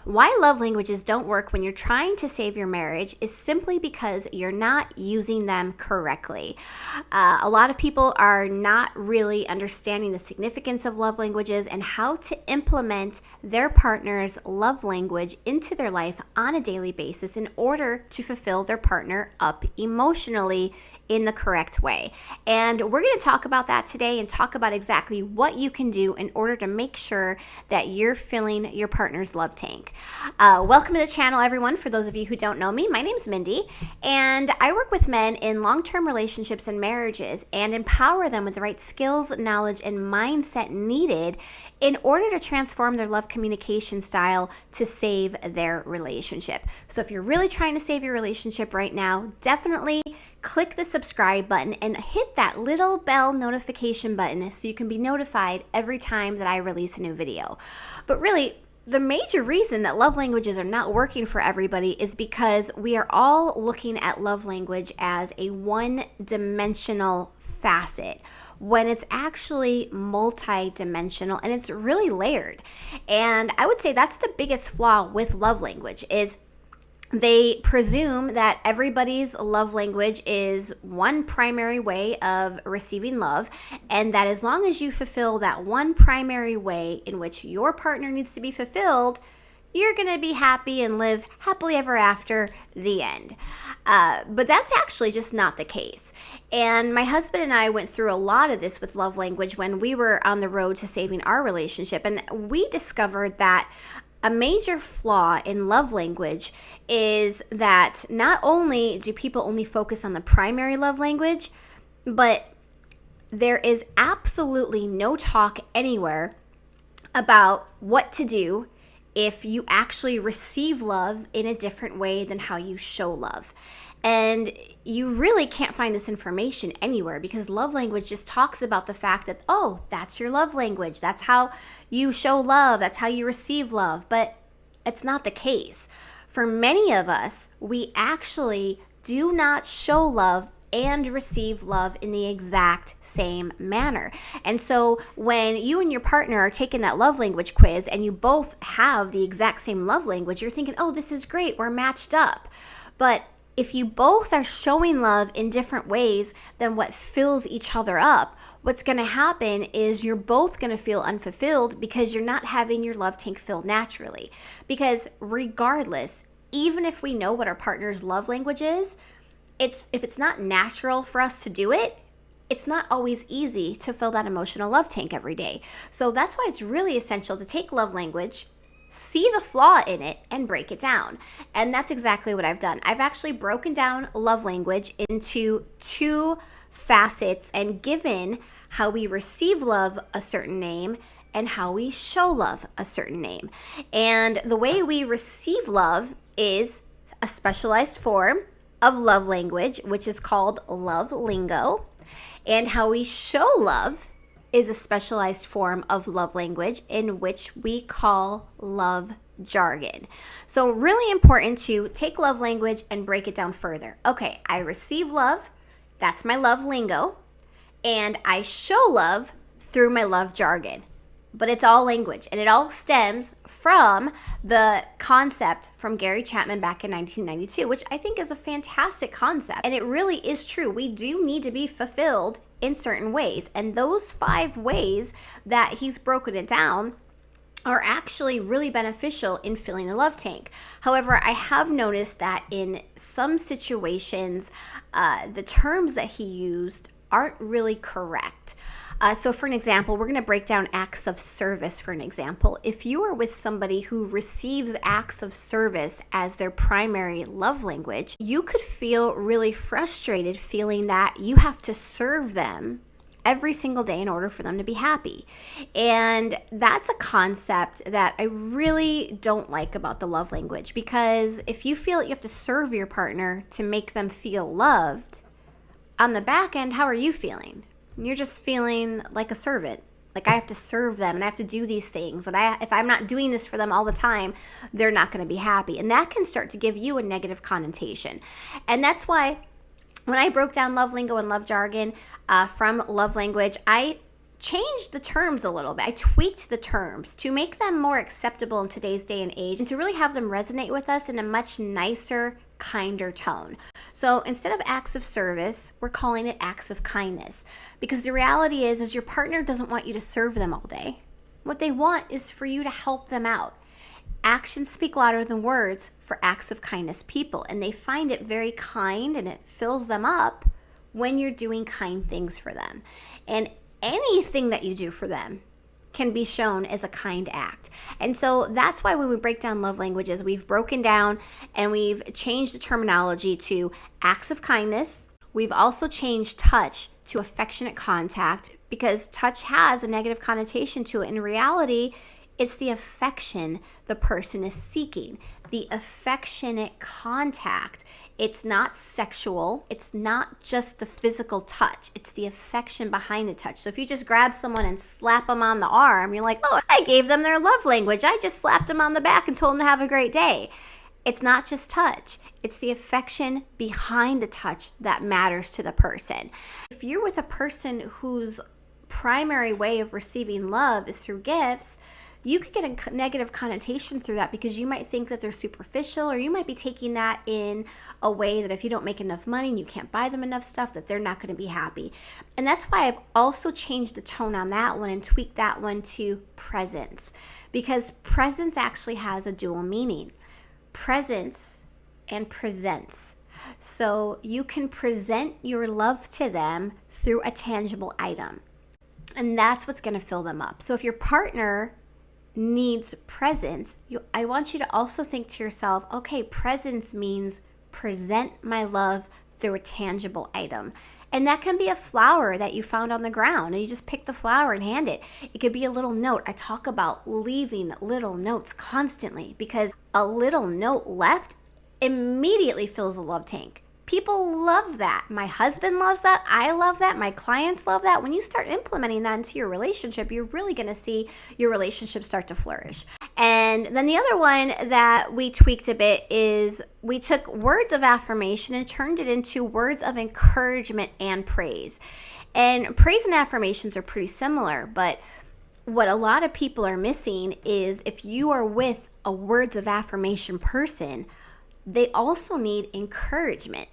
Why love languages don't work when you're trying to save your marriage is simply because you're not using them correctly. A lot of people are not really understanding the significance of love languages and how to implement their partner's love language into their life on a daily basis in order to fulfill their partner up emotionally in the correct way. And we're going to talk about that today and talk about exactly what you can do in order to make sure that you're filling your partner's love tank. Welcome to the channel, everyone. For those of you who don't know me, my name's Mindy, and I work with men in long-term relationships and marriages and empower them with the right skills, knowledge, and mindset needed in order to transform their love communication style to save their relationship. So if you're really trying to save your relationship right now, definitely click the subscribe button and hit that little bell notification button so you can be notified every time that I release a new video. But really, the major reason that love languages are not working for everybody is because we are all looking at love language as a one-dimensional facet when it's actually multi-dimensional and it's really layered. And I would say that's the biggest flaw with love language is they presume that everybody's love language is one primary way of receiving love, and that as long as you fulfill that one primary way in which your partner needs to be fulfilled, you're going to be happy and live happily ever after, the end. But that's actually just not the case. And my husband and I went through a lot of this with love language when we were on the road to saving our relationship, and we discovered that a major flaw in love language is that not only do people only focus on the primary love language, but there is absolutely no talk anywhere about what to do if you actually receive love in a different way than how you show love. And you really can't find this information anywhere because love language just talks about the fact that, oh, that's your love language. That's how you show love. That's how you receive love. But it's not the case. For many of us, we actually do not show love and receive love in the exact same manner. And so when you and your partner are taking that love language quiz and you both have the exact same love language, you're thinking, oh, this is great. We're matched up. But if you both are showing love in different ways than what fills each other up, what's going to happen is you're both going to feel unfulfilled because you're not having your love tank filled naturally. Because regardless, even if we know what our partner's love language is, if it's not natural for us to do it, it's not always easy to fill that emotional love tank every day. So that's why it's really essential to take love language, see the flaw in it, and break it down. And that's exactly what I've done. I've actually broken down love language into two facets and given how we receive love a certain name and how we show love a certain name. And the way we receive love is a specialized form of love language, which is called love lingo. And how we show love is a specialized form of love language in which we call love jargon. So really important to take love language and break it down further. Okay, I receive love, that's my love lingo, and I show love through my love jargon. But it's all language, and it all stems from the concept from Gary Chapman back in 1992, which I think is a fantastic concept. And it really is true. We do need to be fulfilled in certain ways. And those 5 ways that he's broken it down are actually really beneficial in filling a love tank. However, I have noticed that in some situations, the terms that he used aren't really correct. So for an example, we're going to break down acts of service for an example. If you are with somebody who receives acts of service as their primary love language, you could feel really frustrated feeling that you have to serve them every single day in order for them to be happy. And that's a concept that I really don't like about the love language, because if you feel that you have to serve your partner to make them feel loved, on the back end, how are you feeling? You're just feeling like a servant. Like I have to serve them and I have to do these things. And if I'm not doing this for them all the time, they're not going to be happy. And that can start to give you a negative connotation. And that's why when I broke down love lingo and love jargon from love language, I changed the terms a little bit. I tweaked the terms to make them more acceptable in today's day and age and to really have them resonate with us in a much nicer, kinder tone. So instead of acts of service, we're calling it acts of kindness, because the reality is your partner doesn't want you to serve them all day. What they want is for you to help them out. Actions speak louder than words for acts of kindness people, and they find it very kind and it fills them up when you're doing kind things for them. And anything that you do for them can be shown as a kind act. And so that's why when we break down love languages, we've broken down and we've changed the terminology to acts of kindness. We've also changed touch to affectionate contact, because touch has a negative connotation to it. In reality, it's the affection the person is seeking, the affectionate contact. It's not sexual. It's not just the physical touch. It's the affection behind the touch. So if you just grab someone and slap them on the arm, you're like, oh, I gave them their love language. I just slapped them on the back and told them to have a great day. It's not just touch. It's the affection behind the touch that matters to the person. If you're with a person whose primary way of receiving love is through gifts, you could get a negative connotation through that, because you might think that they're superficial, or you might be taking that in a way that if you don't make enough money and you can't buy them enough stuff, that they're not going to be happy. And that's why I've also changed the tone on that one and tweaked that one to presence, because presence actually has a dual meaning. Presence and presents. So you can present your love to them through a tangible item, and that's what's going to fill them up. So if your partner needs presence, I want you to also think to yourself, okay, presence means present my love through a tangible item. And that can be a flower that you found on the ground and you just pick the flower and hand it. It could be a little note. I talk about leaving little notes constantly, because a little note left immediately fills the love tank. People love that. My husband loves that. I love that. My clients love that. When you start implementing that into your relationship, you're really going to see your relationship start to flourish. And then the other one that we tweaked a bit is we took words of affirmation and turned it into words of encouragement and praise. And praise and affirmations are pretty similar, but what a lot of people are missing is if you are with a words of affirmation person, they also need encouragement,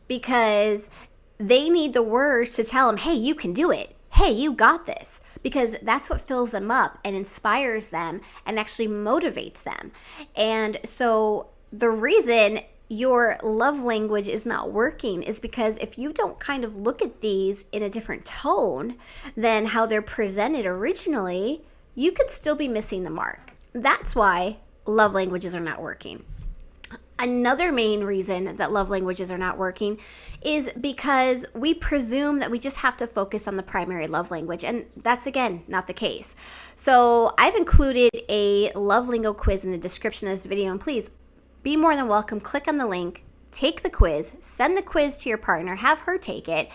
because they need the words to tell them, hey, you can do it. Hey, you got this. Because that's what fills them up and inspires them and actually motivates them. And so the reason your love language is not working is because if you don't kind of look at these in a different tone than how they're presented originally, you could still be missing the mark. That's why love languages are not working. Another main reason that love languages are not working is because we presume that we just have to focus on the primary love language, and that's, again, not the case. So I've included a love lingo quiz in the description of this video, and please be more than welcome. Click on the link, take the quiz, send the quiz to your partner, have her take it,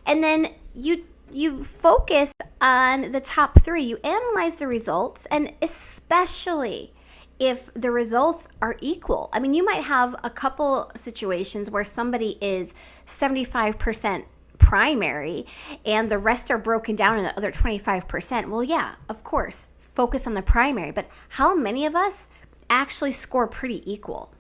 and then you focus on the top 3. You analyze the results, and especially if the results are equal. I mean, you might have a couple situations where somebody is 75% primary and the rest are broken down in the other 25%. Well, yeah, of course, focus on the primary, but how many of us actually score pretty equal?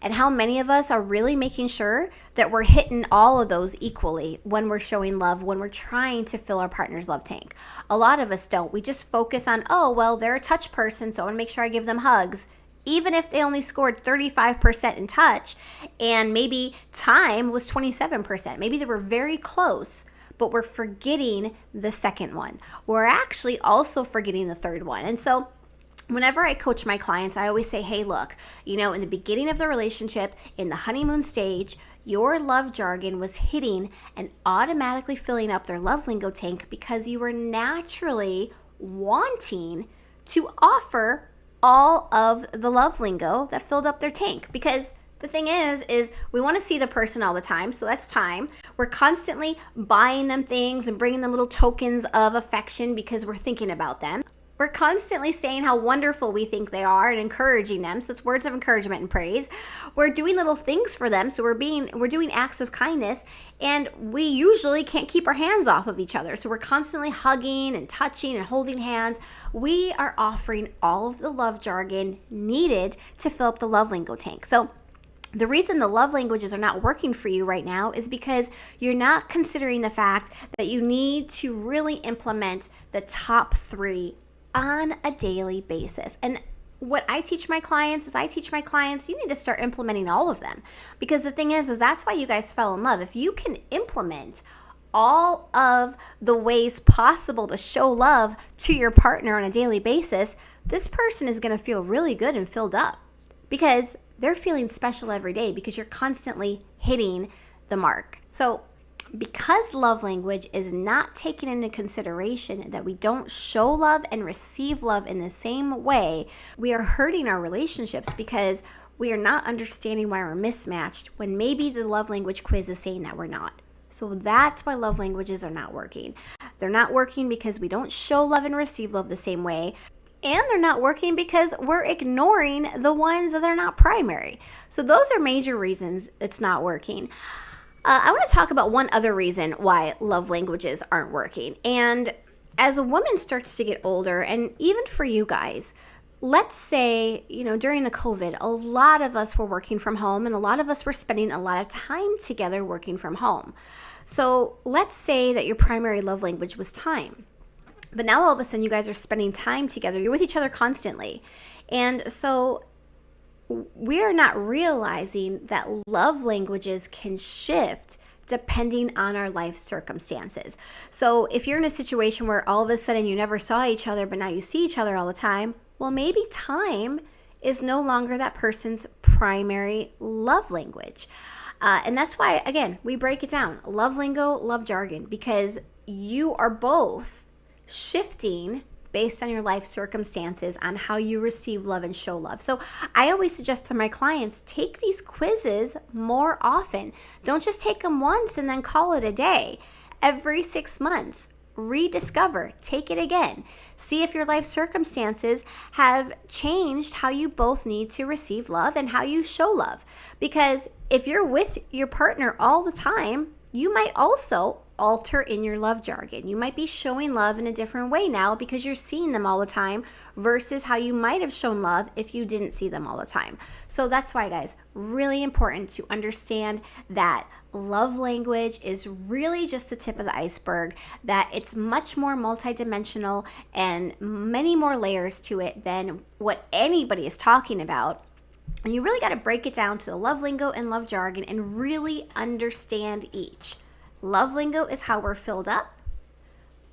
And how many of us are really making sure that we're hitting all of those equally when we're showing love, when we're trying to fill our partner's love tank? A lot of us don't. We just focus on, oh, well, they're a touch person, so I want to make sure I give them hugs, even if they only scored 35% in touch and maybe time was 27%. Maybe they were very close, but we're forgetting the second one. We're actually also forgetting the third one. And so whenever I coach my clients, I always say, hey, look, in the beginning of the relationship, in the honeymoon stage, your love jargon was hitting and automatically filling up their love lingo tank because you were naturally wanting to offer all of the love lingo that filled up their tank. Because the thing is we want to see the person all the time, so that's time. We're constantly buying them things and bringing them little tokens of affection because we're thinking about them. We're constantly saying how wonderful we think they are and encouraging them. So it's words of encouragement and praise. We're doing little things for them. So we're doing acts of kindness, and we usually can't keep our hands off of each other. So we're constantly hugging and touching and holding hands. We are offering all of the love jargon needed to fill up the love lingo tank. So the reason the love languages are not working for you right now is because you're not considering the fact that you need to really implement the top 3 on a daily basis. And what I teach my clients is you need to start implementing all of them, because the thing is that's why you guys fell in love. If you can implement all of the ways possible to show love to your partner on a daily basis, this person is going to feel really good and filled up, because they're feeling special every day because you're constantly hitting the mark. So because love language is not taken into consideration that we don't show love and receive love in the same way, we are hurting our relationships because we are not understanding why we're mismatched when maybe the love language quiz is saying that we're not. So that's why love languages are not working. They're not working because we don't show love and receive love the same way. And they're not working because we're ignoring the ones that are not primary. So those are major reasons it's not working. I want to talk about one other reason why love languages aren't working. And as a woman starts to get older, and even for you guys, let's say, during the COVID, a lot of us were working from home, and a lot of us were spending a lot of time together working from home. So let's say that your primary love language was time. But now all of a sudden you guys are spending time together. You're with each other constantly. And so we're not realizing that love languages can shift depending on our life circumstances. So if you're in a situation where all of a sudden you never saw each other, but now you see each other all the time, well, maybe time is no longer that person's primary love language. And that's why, again, we break it down. Love lingo, love jargon, because you are both shifting based on your life circumstances on how you receive love and show love. So I always suggest to my clients, take these quizzes more often. Don't just take them once and then call it a day. Every 6 months, rediscover, take it again. See if your life circumstances have changed how you both need to receive love and how you show love. Because if you're with your partner all the time, you might also alter in your love jargon. You might be showing love in a different way now because you're seeing them all the time versus how you might have shown love if you didn't see them all the time. So that's why, guys, really important to understand that love language is really just the tip of the iceberg, that it's much more multidimensional and many more layers to it than what anybody is talking about. And you really got to break it down to the love lingo and love jargon and really understand each. Love lingo is how we're filled up.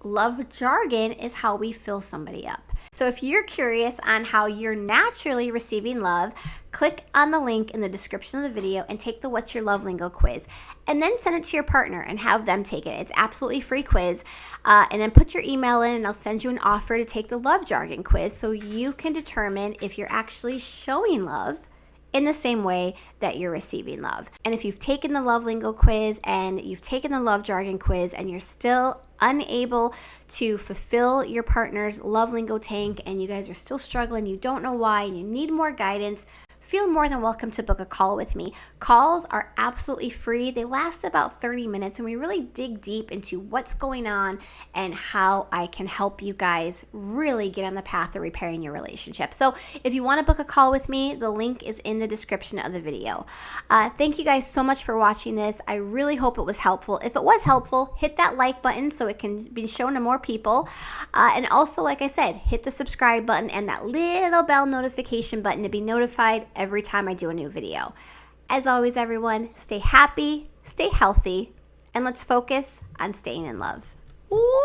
Love jargon is how we fill somebody up. So if you're curious on how you're naturally receiving love, click on the link in the description of the video and take the What's Your Love Lingo quiz. And then send it to your partner and have them take it. It's absolutely free quiz. And then put your email in and I'll send you an offer to take the love jargon quiz so you can determine if you're actually showing love in the same way that you're receiving love. And if you've taken the love lingo quiz and you've taken the love jargon quiz and you're still unable to fulfill your partner's love lingo tank and you guys are still struggling, you don't know why, and you need more guidance, feel more than welcome to book a call with me. Calls are absolutely free. They last about 30 minutes and we really dig deep into what's going on and how I can help you guys really get on the path of repairing your relationship. So if you want to book a call with me, the link is in the description of the video. Thank you guys so much for watching this. I really hope it was helpful. If it was helpful, hit that like button so it can be shown to more people. And also, like I said, hit the subscribe button and that little bell notification button to be notified every time I do a new video. As always, everyone, stay happy, stay healthy, and let's focus on staying in love. Ooh.